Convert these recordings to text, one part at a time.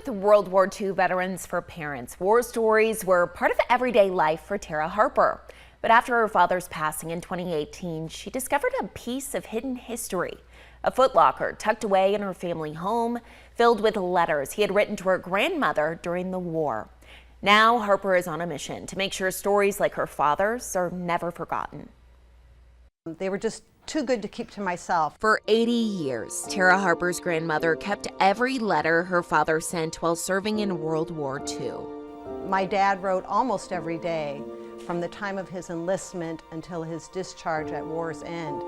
with World War II Veterans for Parents. War stories were part of everyday life for Tara Harper. But after her father's passing in 2018, she discovered a piece of hidden history. A footlocker tucked away in her family home, filled with letters he had written to her grandmother during the war. Now Harper is on a mission to make sure stories like her father's are never forgotten. They were just too good to keep to myself. For 80 years, Tara Harper's grandmother kept every letter her father sent while serving in World War II. My dad wrote almost every day from the time of his enlistment until his discharge at war's end.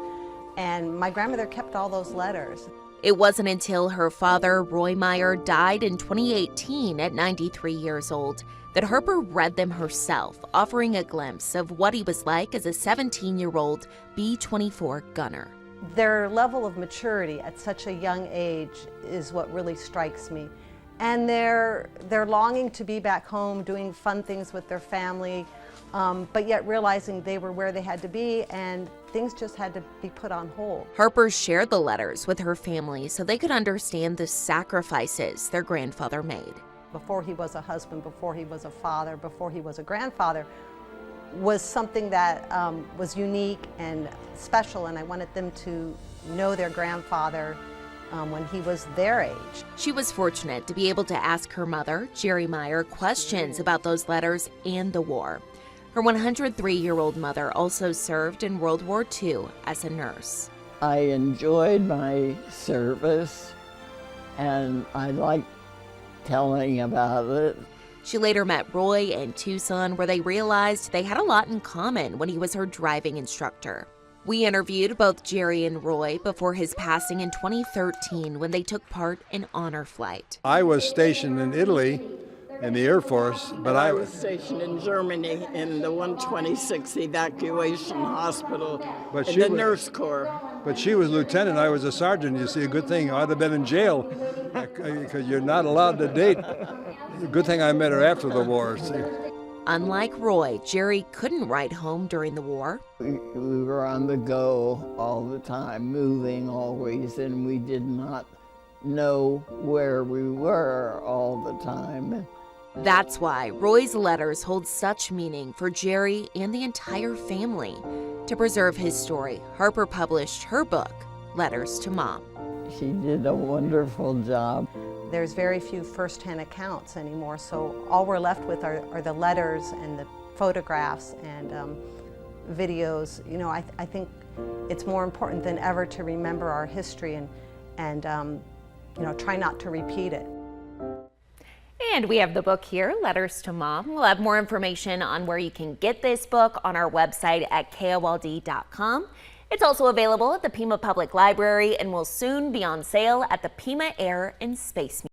And my grandmother kept all those letters. It wasn't until her father, Roy Meyer, died in 2018 at 93 years old that Harper read them herself, offering a glimpse of what he was like as a 17-year-old B-24 gunner. Their level of maturity at such a young age is what really strikes me. And they're longing to be back home, doing fun things with their family, but yet realizing they were where they had to be and things just had to be put on hold. Harper shared the letters with her family so they could understand the sacrifices their grandfather made. Before he was a husband, before he was a father, before he was a grandfather, was something that was unique and special, and I wanted them to know their grandfather when he was their age. She was fortunate to be able to ask her mother, Jerry Meyer, questions about those letters and the war. Her 103-year-old mother also served in World War II as a nurse. I enjoyed my service, and I liked telling about it. She later met Roy in Tucson, where they realized they had a lot in common when he was her driving instructor. We interviewed both Jerry and Roy before his passing in 2013 when they took part in honor flight. I was stationed in Italy in the Air Force, but I was stationed in Germany in the 126th Evacuation Hospital in the Nurse Corps. But she was lieutenant, I was a sergeant. You see, a good thing I'd have been in jail because you're not allowed to date. Good thing I met her after the war. See. Unlike Roy, Jerry couldn't write home during the war. We were on the go all the time, moving always, and we did not know where we were all the time. That's why Roy's letters hold such meaning for Jerry and the entire family. To preserve his story, Harper published her book, Letters to Mom. She did a wonderful job. There's very few first-hand accounts anymore, so all we're left with are the letters and the photographs and videos. You know, I think it's more important than ever to remember our history and you know, try not to repeat it. And we have the book here, Letters to Mom. We'll have more information on where you can get this book on our website at KOLD.com. It's also available at the Pima Public Library and will soon be on sale at the Pima Air and Space Museum.